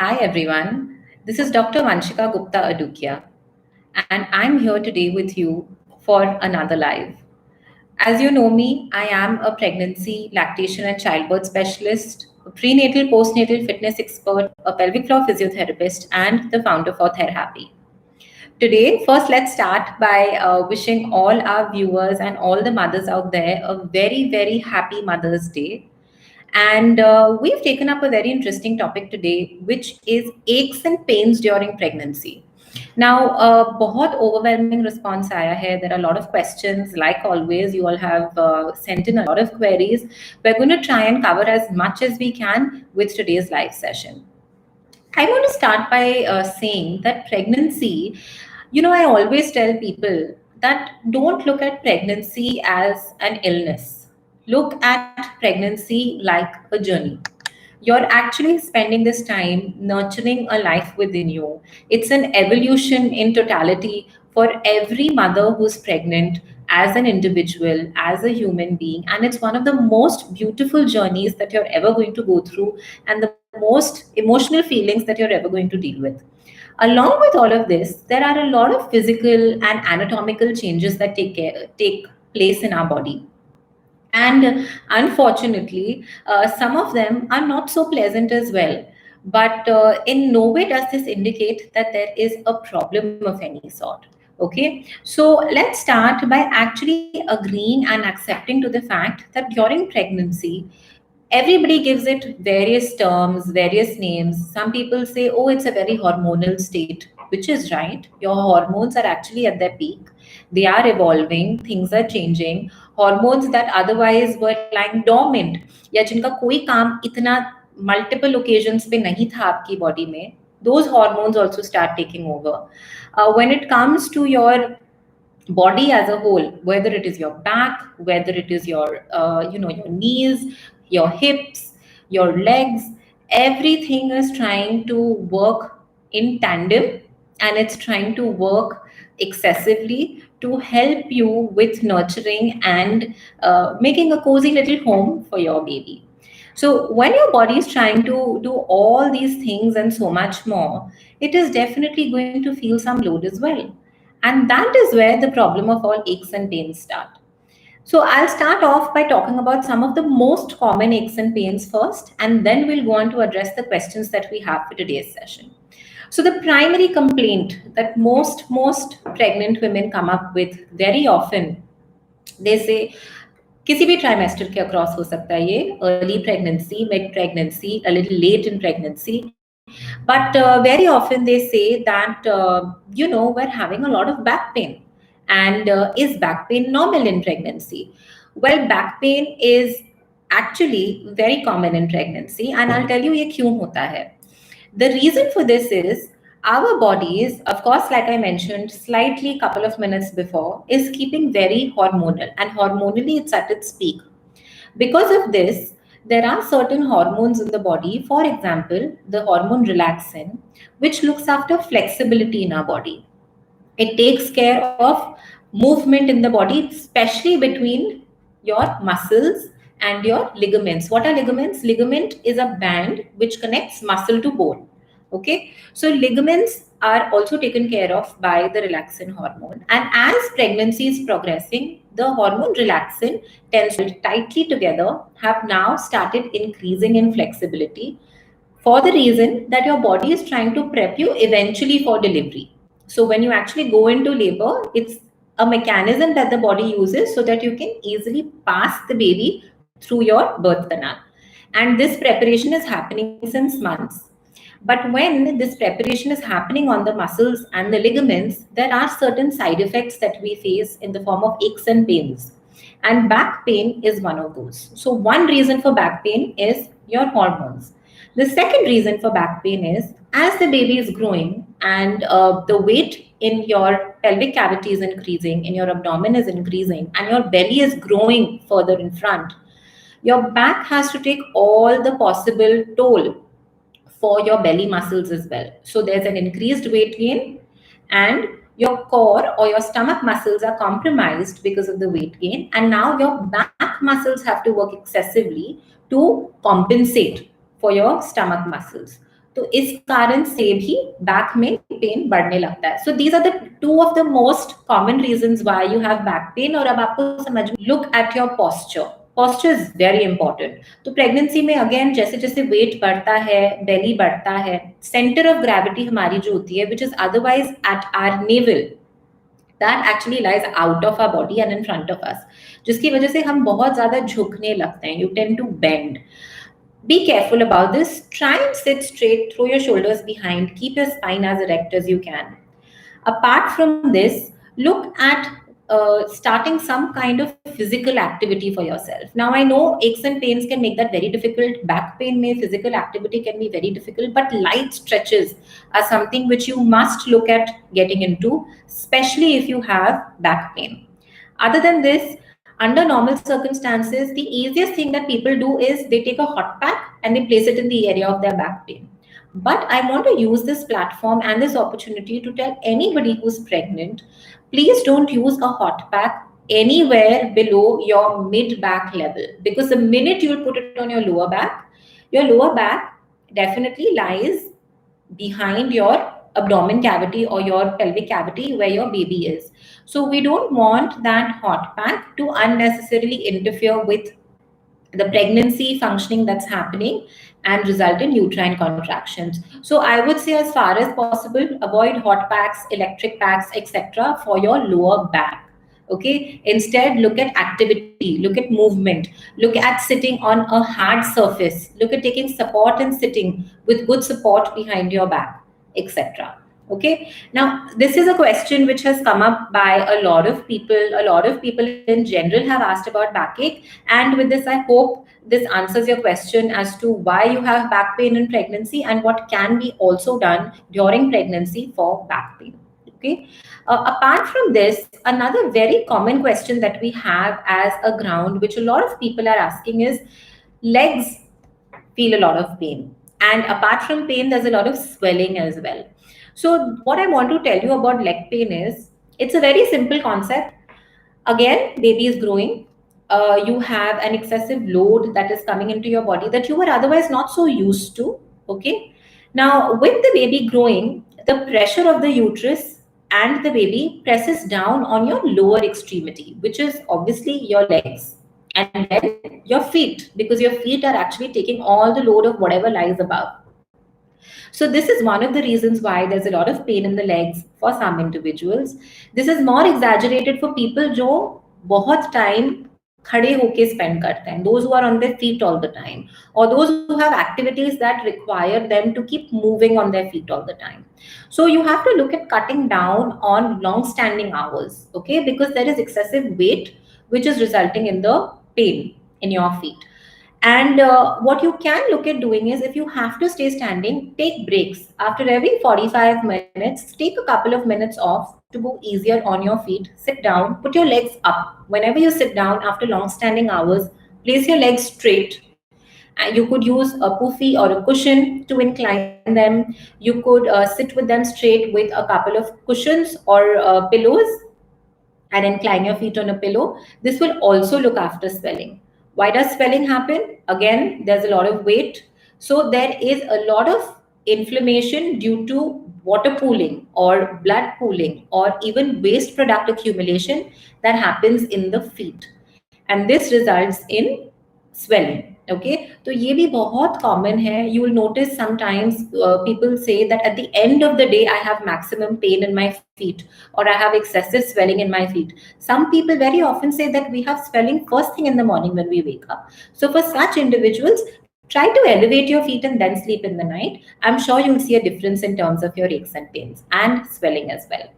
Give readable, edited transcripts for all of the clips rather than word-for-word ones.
Hi everyone, this is Dr. Vanshika Gupta Adukia, and I'm here today with you for another live. As you know me, I am a pregnancy, lactation, and childbirth specialist, a prenatal, postnatal fitness expert, a pelvic floor physiotherapist, and the founder for Therapy. Today, first, let's start by wishing all our viewers and all the mothers out there a very, very happy Mother's Day. And we've taken up a very interesting topic today, which is aches and pains during pregnancy. Now, बहुत overwhelming response आया है. There are a lot of questions. Like always, you all have sent in a lot of queries. We're going to try and cover as much as we can with today's live session. I want to start by saying that pregnancy, I always tell people that don't look at pregnancy as an illness. Look at pregnancy like a journey. You're actually spending this time nurturing a life within you. It's an evolution in totality for every mother who's pregnant as an individual, as a human being. And it's one of the most beautiful journeys that you're ever going to go through and the most emotional feelings that you're ever going to deal with. Along with all of this, there are a lot of physical and anatomical changes that take place in our body. And unfortunately, some of them are not so pleasant as well. But in no way does this indicate that there is a problem of any sort. Okay, so let's start by actually agreeing and accepting to the fact that during pregnancy, everybody gives it various terms, various names. Some people say, oh, it's a very hormonal state, which is right. Your hormones are actually at their peak. They are evolving, things are changing. Hormones that otherwise were lying dormant, या जिनका कोई काम इतना multiple occasions पे नहीं था आपकी body में, those hormones also start taking over. When it comes to your body as a whole, whether it is your back, whether it is your knees, your hips, your legs, everything is trying to work in tandem, and it's trying to work excessively to help you with nurturing and making a cozy little home for your baby. So when your body is trying to do all these things and so much more, it is definitely going to feel some load as well. And that is where the problem of all aches and pains start. So I'll start off by talking about some of the most common aches and pains first, and then we'll go on to address the questions that we have for today's session. So the primary complaint that most pregnant women come up with very often, they say किसी भी trimester के across हो सकता है, ये early pregnancy, mid pregnancy, a little late in pregnancy. But very often they say that, we're having a lot of back pain. And is back pain normal in pregnancy? Well, back pain is actually very common in pregnancy. And I'll tell you ये क्यों होता है. The reason for this is our bodies, of course, like I mentioned slightly couple of minutes before, is keeping very hormonal. And hormonally, it's at its peak. Because of this, there are certain hormones in the body, for example, the hormone relaxin, which looks after flexibility in our body. It takes care of movement in the body, especially between your muscles and your ligaments. What are ligaments? Ligament is a band which connects muscle to bone. Okay, so ligaments are also taken care of by the relaxin hormone. And as pregnancy is progressing, the hormone relaxin tends to tightly together, have now started increasing in flexibility for the reason that your body is trying to prep you eventually for delivery. So when you actually go into labor, it's a mechanism that the body uses so that you can easily pass the baby through your birth canal. And this preparation is happening since months. But when this preparation is happening on the muscles and the ligaments, there are certain side effects that we face in the form of aches and pains. And back pain is one of those. So, one reason for back pain is your hormones. The second reason for back pain is as the baby is growing and the weight in your pelvic cavity is increasing, in your abdomen is increasing, and your belly is growing further in front, your back has to take all the possible toll for your belly muscles as well. So there's an increased weight gain, and your core or your stomach muscles are compromised because of the weight gain. And now your back muscles have to work excessively to compensate for your stomach muscles. तो इस कारण से भी back में pen बढ़ने लगता है. So these are the two of the most common reasons why you have back pain. और अब आपको समझ में, look at your posture. Posture is very important. तो प्रेगनेंसी में अगेन जैसे जैसे वेट बढ़ता है, बेली बढ़ता है, सेंटर ऑफ ग्रेविटी हमारी जो होती है, which is otherwise at our navel, that actually lies out of our body and in front of us, जिसकी वजह से हम बहुत ज्यादा झुकने लगते हैं. You tend to bend. Be careful about this. Try and sit straight, throw your shoulders behind, keep your spine as erect as you can. Apart from this, look at starting some kind of physical activity for yourself. Now, I know aches and pains can make that very difficult. Back pain may physical activity can be very difficult, but light stretches are something which you must look at getting into, especially if you have back pain. Other than this, under normal circumstances, the easiest thing that people do is they take a hot pack and they place it in the area of their back pain. But I want to use this platform and this opportunity to tell anybody who's pregnant, please don't use a hot pack anywhere below your mid back level, because the minute you'll put it on your lower back definitely lies behind your abdomen cavity or your pelvic cavity where your baby is. So we don't want that hot pack to unnecessarily interfere with the pregnancy functioning that's happening and result in uterine contractions. So I would say, as far as possible, avoid hot packs, electric packs, etc. for your lower back. Okay, instead look at activity, look at movement, look at sitting on a hard surface, look at taking support and sitting with good support behind your back, etc. Okay, now this is a question which has come up by a lot of people. A lot of people in general have asked about backache, and with this I hope this answers your question as to why you have back pain in pregnancy and what can be also done during pregnancy for back pain. Okay, apart from this, another very common question that we have as a ground, which a lot of people are asking, is legs feel a lot of pain. And apart from pain, there's a lot of swelling as well. So, what I want to tell you about leg pain is, it's a very simple concept. Again, baby is growing. You have an excessive load that is coming into your body that you were otherwise not so used to. Okay. Now, with the baby growing, the pressure of the uterus and the baby presses down on your lower extremity, which is obviously your legs, and then your feet, because your feet are actually taking all the load of whatever lies above. So this is one of the reasons why there's a lot of pain in the legs for some individuals. This is more exaggerated for people जो बहुत time खड़े होके spend करते हैं, those who are on their feet all the time, or those who have activities that require them to keep moving on their feet all the time. So you have to look at cutting down on long standing hours, okay, because there is excessive weight which is resulting in the pain in your feet. And what you can look at doing is, if you have to stay standing, take breaks. After every 45 minutes, take a couple of minutes off to go easier on your feet. Sit down, put your legs up. Whenever you sit down after long standing hours, place your legs straight. And you could use a puffy or a cushion to incline them. You could sit with them straight with a couple of cushions or pillows and incline your feet on a pillow. This will also look after swelling. Why does swelling happen? Again, there's a lot of weight. So there is a lot of inflammation due to water pooling or blood pooling or even waste product accumulation that happens in the feet. And this results in swelling. Okay, तो ये भी बहुत common है. You will notice sometimes people say that at the end of the day I have maximum pain in my feet, or I have excessive swelling in my feet. Some people very often say that we have swelling first thing in the morning when we wake up. So for such individuals, try to elevate your feet and then sleep in the night. I'm sure you'll see a difference in terms of your aches and pains and swelling as well.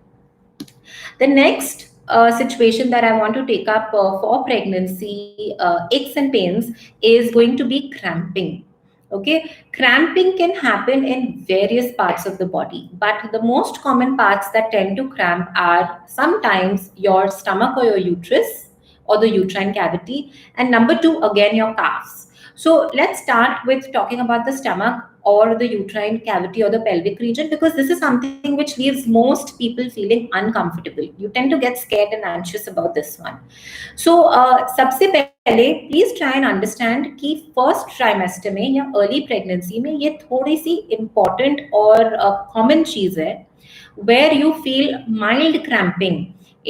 The next situation that I want to take up for pregnancy, aches and pains, is going to be cramping. Okay, cramping can happen in various parts of the body, but the most common parts that tend to cramp are sometimes your stomach or your uterus or the uterine cavity, and number two, again, your calves. So let's start with talking about the stomach. or the uterine cavity or the pelvic region, because this is something which leaves most people feeling uncomfortable. You tend to get scared and anxious about this one. So सबसे पहले please try and understand कि first trimester में या early pregnancy में ये थोड़ी सी important और common चीज है, where you feel mild cramping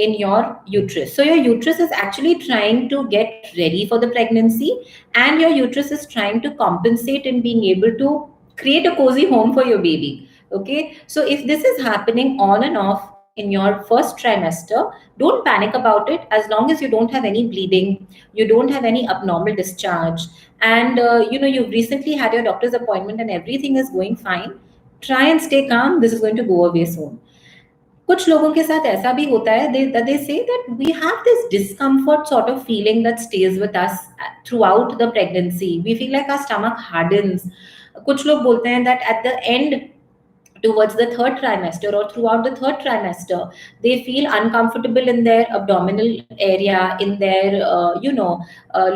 in your uterus. So your uterus is actually trying to get ready for the pregnancy, and your uterus is trying to compensate in being able to create a cozy home for your baby. Okay, so if this is happening on and off in your first trimester, don't panic about it. As long as you don't have any bleeding, you don't have any abnormal discharge, and you've recently had your doctor's appointment and everything is going fine, try and stay calm. This is going to go away soon. कुछ लोगों के साथ ऐसा भी होता है, they say that we have this discomfort sort of feeling that stays with us throughout the pregnancy. We feel like our stomach hardens. कुछ लोग बोलते हैं that at the end, towards the third trimester or throughout the third trimester, they feel uncomfortable in their abdominal area, in their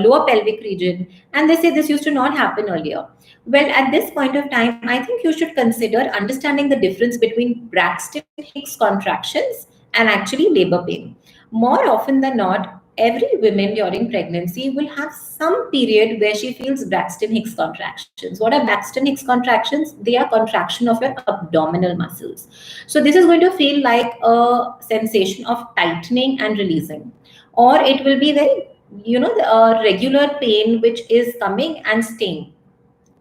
lower pelvic region, and they say this used to not happen earlier. Well, at this point of time, I think you should consider understanding the difference between Braxton Hicks contractions and actually labor pain. More often than not, every woman during pregnancy will have some period where she feels Braxton Hicks contractions. What are Braxton Hicks contractions? They are contraction of your abdominal muscles. So this is going to feel like a sensation of tightening and releasing, or it will be very, the regular pain which is coming and staying.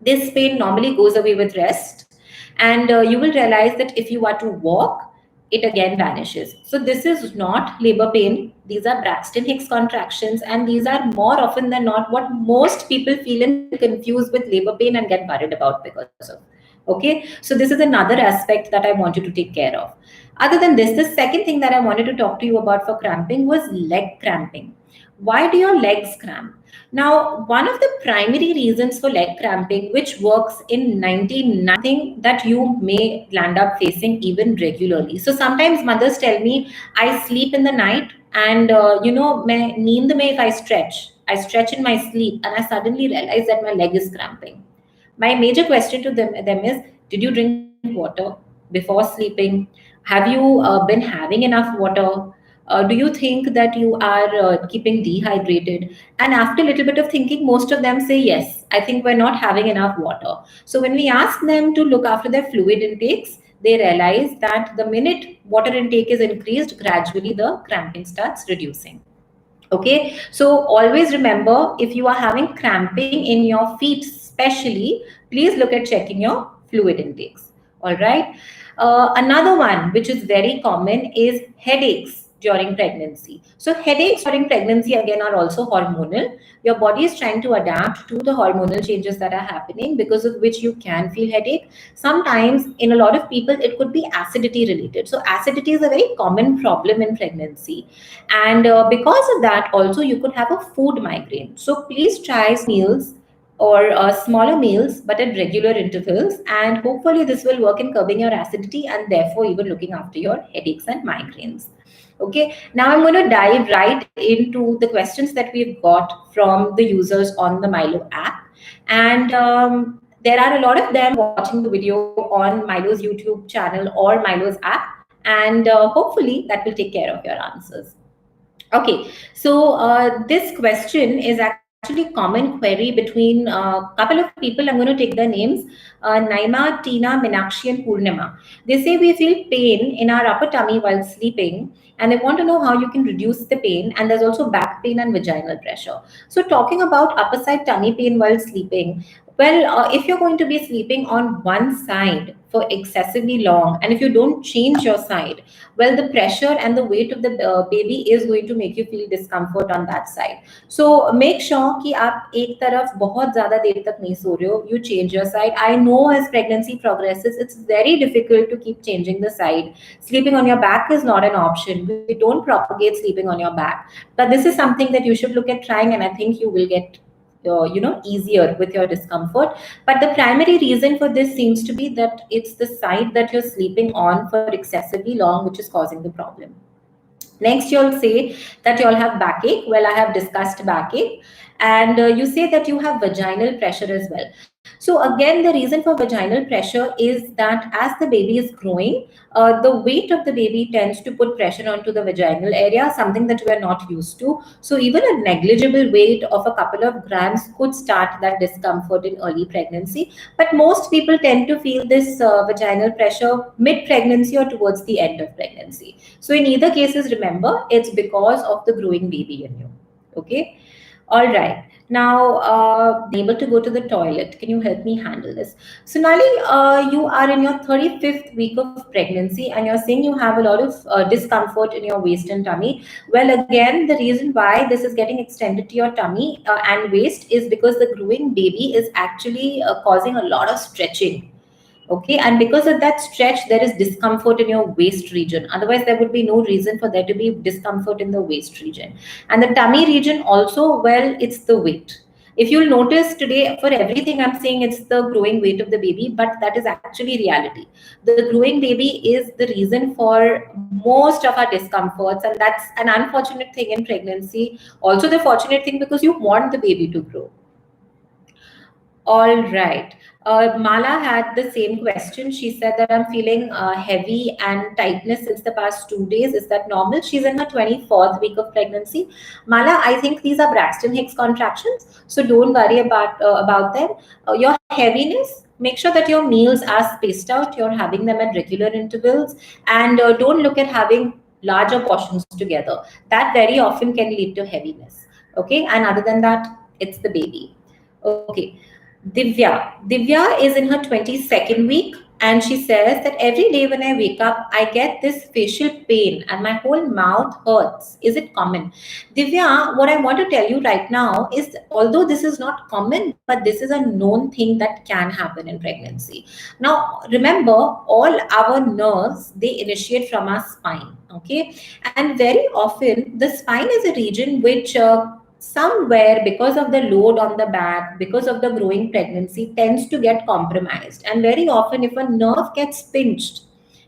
This pain normally goes away with rest, and you will realize that if you are to walk, it again vanishes. So this is not labor pain. These are Braxton Hicks contractions, and these are more often than not what most people feel and confuse with labor pain and get worried about because of. Okay, so this is another aspect that I want you to take care of. Other than this, the second thing that I wanted to talk to you about for cramping was leg cramping. Why do your legs cramp? Now, one of the primary reasons for leg cramping, which works in 99, that you may land up facing even regularly. So sometimes mothers tell me, I sleep in the night, and मैं नींद में if I stretch in my sleep, and I suddenly realize that my leg is cramping. My major question to them is, did you drink water before sleeping? Have you been having enough water? Do you think that you are keeping dehydrated? And after a little bit of thinking, most of them say, yes, I think we're not having enough water. So when we ask them to look after their fluid intakes, they realize that the minute water intake is increased, gradually the cramping starts reducing. Okay, so always remember, if you are having cramping in your feet especially, please look at checking your fluid intakes. All right. Another one which is very common is headaches during pregnancy. So headaches during pregnancy again are also hormonal. Your body is trying to adapt to the hormonal changes that are happening, because of which you can feel headache. Sometimes in a lot of people it could be acidity related. So acidity is a very common problem in pregnancy, and because of that also you could have a food migraine. So please try meals or smaller meals but at regular intervals, and hopefully this will work in curbing your acidity and therefore even looking after your headaches and migraines. Okay, now I'm going to dive right into the questions that we've got from the users on the Mylo app. And there are a lot of them watching the video on Mylo's YouTube channel or Mylo's app. And hopefully that will take care of your answers. Okay, so this question is actually common query between a couple of people. I'm going to take their names. Naima, Tina, Minakshi, and Purnima. They say we feel pain in our upper tummy while sleeping, and they want to know how you can reduce the pain. And there's also back pain and vaginal pressure. So talking about upper side tummy pain while sleeping, well, if you're going to be sleeping on one side for excessively long, and if you don't change your side, well, the pressure and the weight of the baby is going to make you feel discomfort on that side. So make sure कि आप एक तरफ बहुत ज़्यादा देर तक नहीं सो रहे हो. You change your side. I know as pregnancy progresses, it's very difficult to keep changing the side. Sleeping on your back is not an option. We don't propagate sleeping on your back, but this is something that you should look at trying, and I think you will get easier with your discomfort. But the primary reason for this seems to be that it's the side that you're sleeping on for excessively long which is causing the problem. Next, you'll say that you'll have backache. Well, I have discussed backache. And you say that you have vaginal pressure as well. So again, the reason for vaginal pressure is that as the baby is growing, the weight of the baby tends to put pressure onto the vaginal area, something that we are not used to. So even a negligible weight of a couple of grams could start that discomfort in early pregnancy. But most people tend to feel this vaginal pressure mid-pregnancy or towards the end of pregnancy. So in either cases, remember, it's because of the growing baby in you. Okay. All right. Now, able to go to the toilet. Can you help me handle this? Sonali, you are in your 35th week of pregnancy and you're saying you have a lot of discomfort in your waist and tummy. Well, again, the reason why this is getting extended to your tummy and waist is because the growing baby is actually causing a lot of stretching. Okay, and because of that stretch there is discomfort in your waist region, otherwise there would be no reason for there to be discomfort in the waist region. And the tummy region also, well, it's the weight. If you'll notice today, for everything I'm saying it's the growing weight of the baby, but that is actually reality. The growing baby is the reason for most of our discomforts, and that's an unfortunate thing in pregnancy, also the fortunate thing because you want the baby to grow. All right. Mala had the same question. She said that I'm feeling heavy and tightness since the past 2 days. Is that normal? She's in her 24th week of pregnancy. Mala, I think these are Braxton Hicks contractions, so don't worry about them. Your heaviness, make sure that your meals are spaced out. You're having them at regular intervals, and don't look at having larger portions together. That very often can lead to heaviness. Okay, and other than that, it's the baby. Okay. Divya is in her 22nd week and she says that every day when I wake up, I get this facial pain and my whole mouth hurts. Is it common? Divya, what I want to tell you right now is although this is not common, but this is a known thing that can happen in pregnancy. Now, remember, all our nerves, they initiate from our spine. Okay. And very often, the spine is a region which somewhere because of the load on the back, because of the growing pregnancy, tends to get compromised. And very often, if a nerve gets pinched,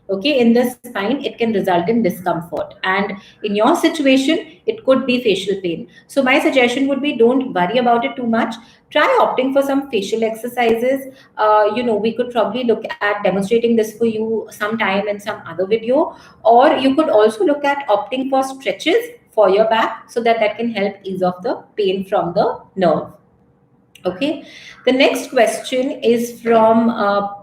okay, in the spine, it can result in discomfort. And in your situation, it could be facial pain. So my suggestion would be don't worry about it too much. Try opting for some facial exercises. We could probably look at demonstrating this for you sometime in some other video, or you could also look at opting for stretches for your back so that that can help ease off the pain from the nerve. Okay. The next question is from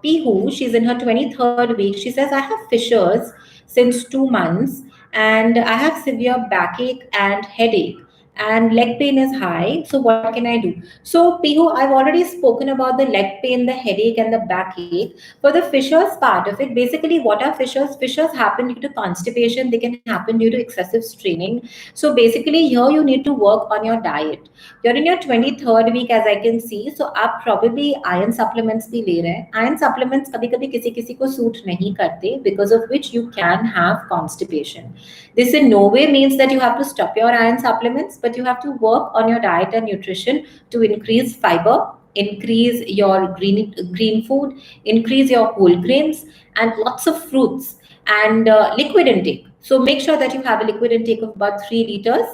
Pihu. She's in her 23rd week. She says, I have fissures since 2 months and I have severe backache and headache and leg pain is high. So what can I do? So Pihu, I've already spoken about the leg pain, the headache and the backache. For the fissures part of it, basically what are fissures? Fissures happen due to constipation. They can happen due to excessive straining. So basically here you need to work on your diet. You're in your 23rd week as I can see, so आप probably iron supplements भी ले रहे हैं. Iron supplements कभी कभी किसी किसी को suit नहीं करते, because of which you can have constipation. This in no way means that you have to stop your iron supplements, but you have to work on your diet and nutrition to increase fiber, increase your green food, increase your whole grains, and lots of fruits and liquid intake. So make sure that you have a liquid intake of about 3 liters,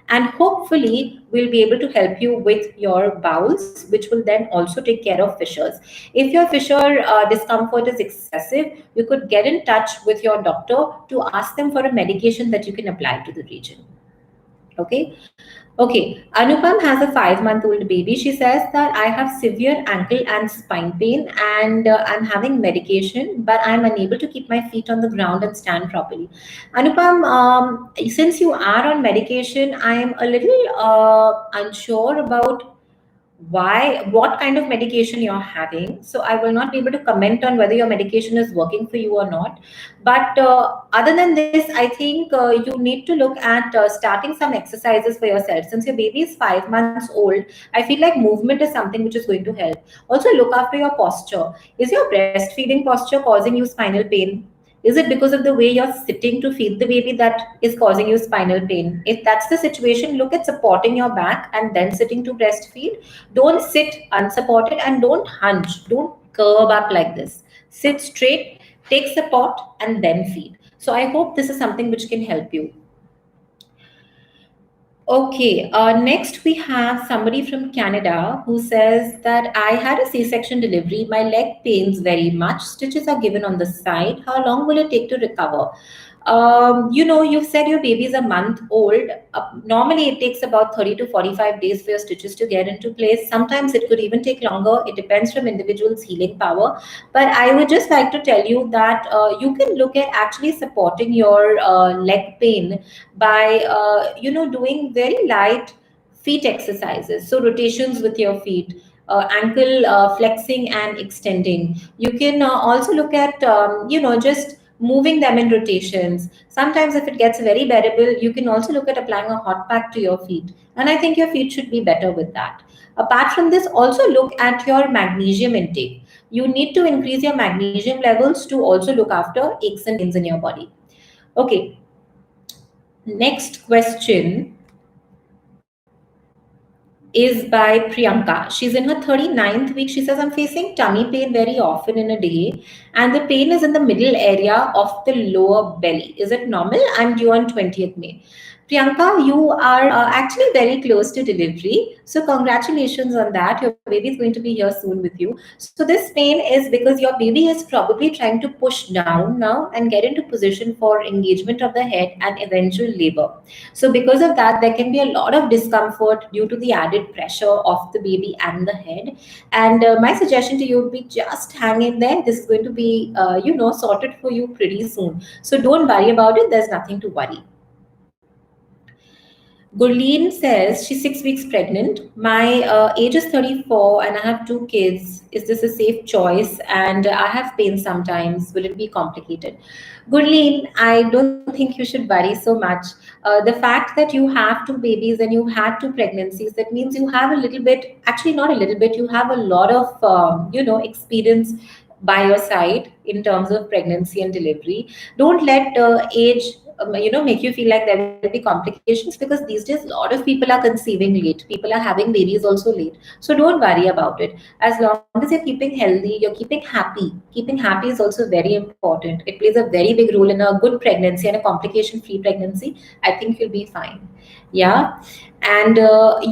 and hopefully we'll be able to help you with your bowels, which will then also take care of fissures. If your fissure discomfort is excessive, you could get in touch with your doctor to ask them for a medication that you can apply to the region. Okay. Okay, Anupam has a 5-month-old baby. She says that I have severe ankle and spine pain and I'm having medication, but I'm unable to keep my feet on the ground and stand properly. Anupam, since you are on medication, I'm a little unsure about what kind of medication you're having. So I will not be able to comment on whether your medication is working for you or not. But other than this, I think you need to look at starting some exercises for yourself. Since your baby is 5 months old, I feel like movement is something which is going to help. Also look after your posture. Is your breastfeeding posture causing you spinal pain? Is it because of the way you're sitting to feed the baby that is causing you spinal pain? If that's the situation, look at supporting your back and then sitting to breastfeed. Don't sit unsupported and don't hunch. Don't curve up like this. Sit straight, take support, and then feed. So I hope this is something which can help you. Okay, next we have somebody from Canada who says that I had a C-section delivery. My leg pains very much. Stitches are given on the side. How long will it take to recover? You've said your baby is a month old. Normally, it takes about 30 to 45 days for your stitches to get into place. Sometimes it could even take longer. It depends from individual's healing power. But I would just like to tell you that you can look at actually supporting your leg pain by doing very light feet exercises, so rotations with your feet, ankle flexing and extending. You can also look at just moving them in rotations. Sometimes if it gets very bearable, you can also look at applying a hot pack to your feet, and I think your feet should be better with that. Apart from this, also look at your magnesium intake. You need to increase your magnesium levels to also look after aches and pains in your body. Okay, next question is by Priyanka. She's in her 39th week. She says, I'm facing tummy pain very often in a day, and the pain is in the middle area of the lower belly. Is it normal? I'm due on 20th May. Priyanka, you are actually very close to delivery. So, congratulations on that. Your baby is going to be here soon with you. So, this pain is because your baby is probably trying to push down now and get into position for engagement of the head and eventual labor. So, because of that, there can be a lot of discomfort due to the added pressure of the baby and the head. And my suggestion to you would be just hang in there. This is going to be, sorted for you pretty soon. So, don't worry about it. There's nothing to worry. Gurleen says she's 6 weeks pregnant. My age is 34 and I have two kids. Is this a safe choice? And I have pain sometimes. Will it be complicated? Gurleen, I don't think you should worry so much. The fact that you have two babies and you had two pregnancies, that means you have a little bit, actually, not a little bit, you have a lot of, experience by your side in terms of pregnancy and delivery. Don't let age make you feel like there will be complications, because these days a lot of people are conceiving late, people are having babies also late. So don't worry about it. As long as you're keeping healthy, you're keeping happy is also very important. It plays a very big role in a good pregnancy and a complication free pregnancy. I think you'll be fine. Yeah. And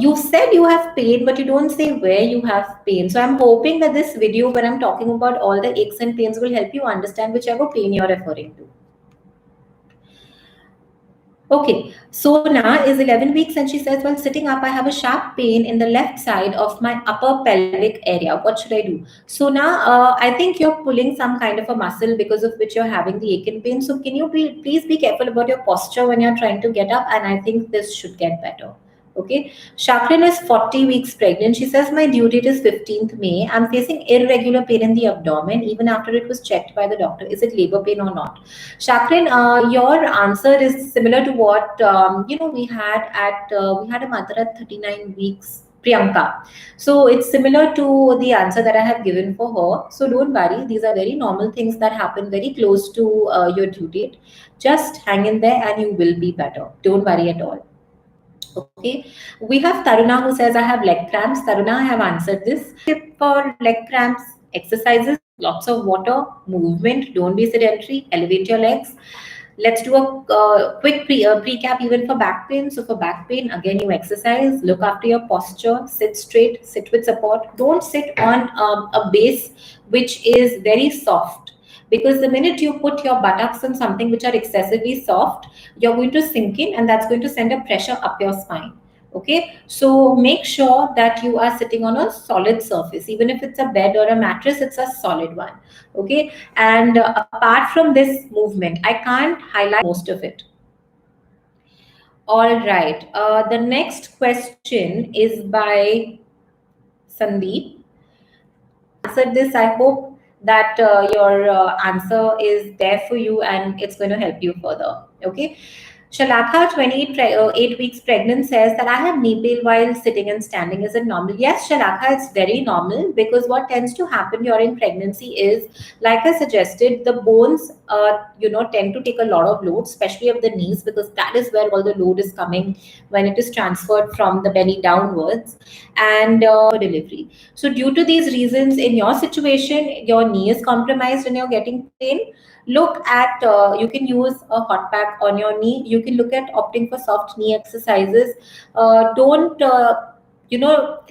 you said you have pain, but you don't say where you have pain. So I'm hoping that this video, when I'm talking about all the aches and pains, will help you understand whichever pain you're referring to. Okay, Sona is 11 weeks and she says, while sitting up, I have a sharp pain in the left side of my upper pelvic area. What should I do? Sona, I think you're pulling some kind of a muscle because of which you're having the ache and pain. So, can you please be careful about your posture when you're trying to get up? And I think this should get better. Okay. Shakrin is 40 weeks pregnant. She says, my due date is 15th May. I'm facing irregular pain in the abdomen even after it was checked by the doctor. Is it labor pain or not? Shakrin, your answer is similar to what we had a mother at 39 weeks, Priyanka. So it's similar to the answer that I have given for her. So don't worry; these are very normal things that happen very close to your due date. Just hang in there, and you will be better. Don't worry at all. Okay, we have Taruna who says, I have leg cramps. Taruna, I have answered this. Tip for leg cramps: exercises, lots of water, movement, don't be sedentary, elevate your legs. Let's do a quick recap even for back pain. So, for back pain, again, you exercise, look after your posture, sit straight, sit with support. Don't sit on a base which is very soft, because the minute you put your buttocks on something which are excessively soft, you're going to sink in, and that's going to send a pressure up your spine. Okay, so make sure that you are sitting on a solid surface. Even if it's a bed or a mattress, it's a solid one. Okay, and apart from this movement, I can't highlight most of it. All right, the next question is by Sandeep. Answered this, I hope that your answer is there for you and it's going to help you further. Okay. Shalakha, 28 8 weeks pregnant, says that I have knee pain while sitting and standing. Is it normal? Yes, Shalakha, it's very normal, because what tends to happen during pregnancy is, like I suggested, the bones tend to take a lot of load, especially of the knees, because that is where all the load is coming when it is transferred from the belly downwards, and delivery. So due to these reasons, in your situation, your knee is compromised and you're getting pain, look at, you can use a hot pack on your knee. You can look at opting for soft knee exercises. Don't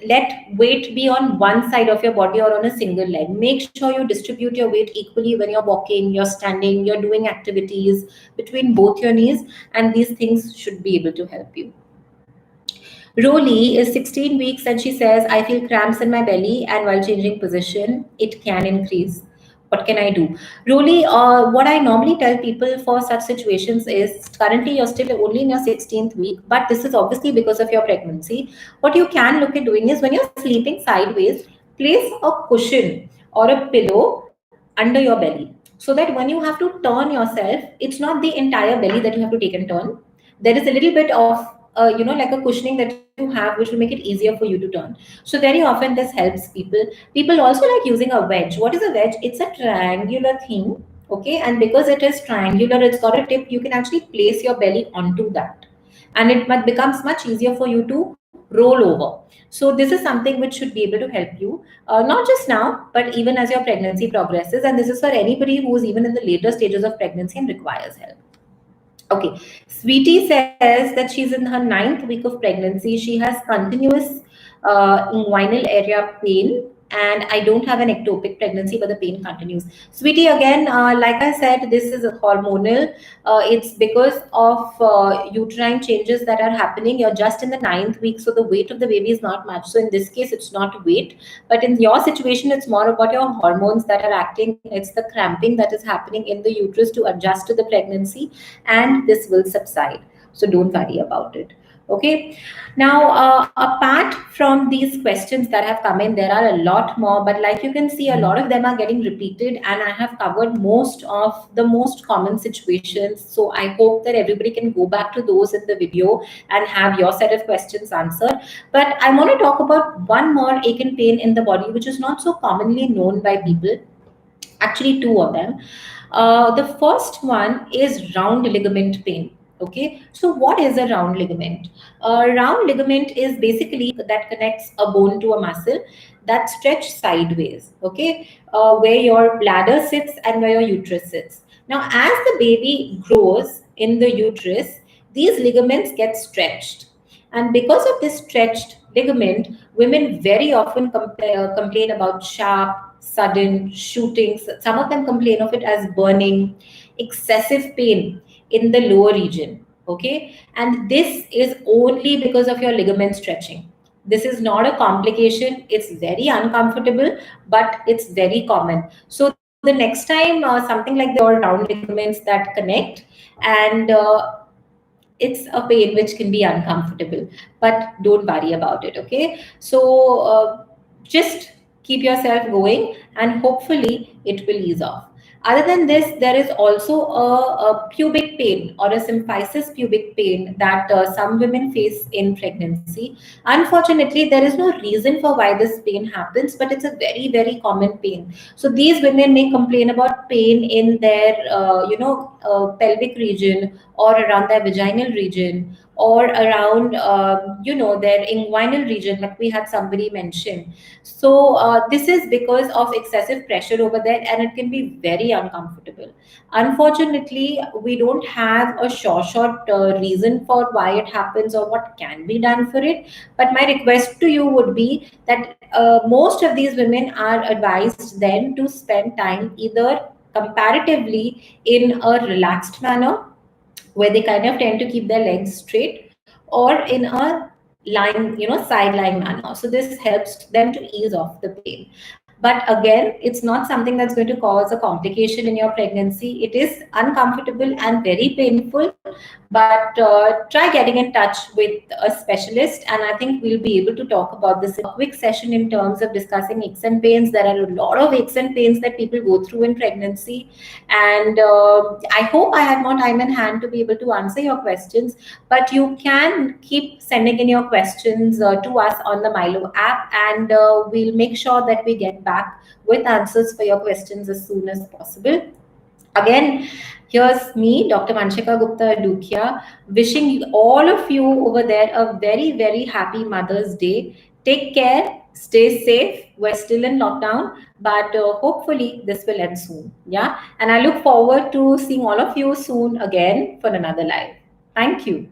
let weight be on one side of your body or on a single leg. Make sure you distribute your weight equally when you're walking, you're standing, you're doing activities between both your knees, and these things should be able to help you. Roly is 16 weeks and she says, I feel cramps in my belly and while changing position, it can increase. What can I do? Roly, what I normally tell people for such situations is, currently you're still only in your 16th week, but this is obviously because of your pregnancy. What you can look at doing is, when you're sleeping sideways, place a cushion or a pillow under your belly, so that when you have to turn yourself, it's not the entire belly that you have to take and turn. There is a little bit of like a cushioning that you have, which will make it easier for you to turn. So very often this helps people also like using a wedge. What is a wedge? It's a triangular thing, okay, and because it is triangular, it's got a tip. You can actually place your belly onto that, and becomes much easier for you to roll over. So this is something which should be able to help you, not just now, but even as your pregnancy progresses, and this is for anybody who is even in the later stages of pregnancy and requires help. Okay, Sweetie says that she's in her ninth week of pregnancy. She has continuous inguinal area pain, and I don't have an ectopic pregnancy, but the pain continues. Sweetie, again, like I said, this is hormonal. It's because of uterine changes that are happening. You're just in the ninth week, so the weight of the baby is not much. So in this case, it's not weight, but in your situation, it's more about your hormones that are acting. It's the cramping that is happening in the uterus to adjust to the pregnancy, and this will subside. So don't worry about it. Okay. Now, apart from these questions that have come in, there are a lot more, but like you can see, a lot of them are getting repeated, and I have covered most of the most common situations. So I hope that everybody can go back to those in the video and have your set of questions answered. But I want to talk about one more ache and pain in the body, which is not so commonly known by people. Actually, two of them. The first one is round ligament pain. Okay, so what is a round ligament? A round ligament is basically that connects a bone to a muscle that stretch sideways. Okay, where your bladder sits and where your uterus sits. Now, as the baby grows in the uterus, these ligaments get stretched, and because of this stretched ligament, women very often complain about sharp, sudden shootings. Some of them complain of it as burning, excessive pain in the lower region. Okay. And this is only because of your ligament stretching. This is not a complication. It's very uncomfortable, but it's very common. So the next time something like the round ligaments that connect, and it's a pain which can be uncomfortable, but don't worry about it. Okay, so just keep yourself going and hopefully it will ease off. Other than this, there is also a pubic pain or a symphysis pubic pain that some women face in pregnancy. Unfortunately, there is no reason for why this pain happens, but it's a very, very common pain. So these women may complain about pain in their, pelvic region, or around their vaginal region, or around, their inguinal region, like we had somebody mention. So this is because of excessive pressure over there, and it can be very uncomfortable. Unfortunately, we don't have a short reason for why it happens or what can be done for it. But my request to you would be that most of these women are advised then to spend time either comparatively in a relaxed manner, where they kind of tend to keep their legs straight, or in a side lying manner. So this helps them to ease off the pain. But again, it's not something that's going to cause a complication in your pregnancy. It is uncomfortable and very painful, but try getting in touch with a specialist, and I think we'll be able to talk about this in a quick session in terms of discussing aches and pains. There are a lot of aches and pains that people go through in pregnancy, and I hope I had more time in hand to be able to answer your questions. But you can keep sending in your questions to us on the Mylo app, and we'll make sure that we get back with answers for your questions as soon as possible. Again, here's me, Dr. Vanshika Gupta Adukia, wishing all of you over there a very, very happy Mother's Day. Take care, stay safe. We're still in lockdown, but hopefully this will end soon. Yeah. And I look forward to seeing all of you soon again for another live. Thank you.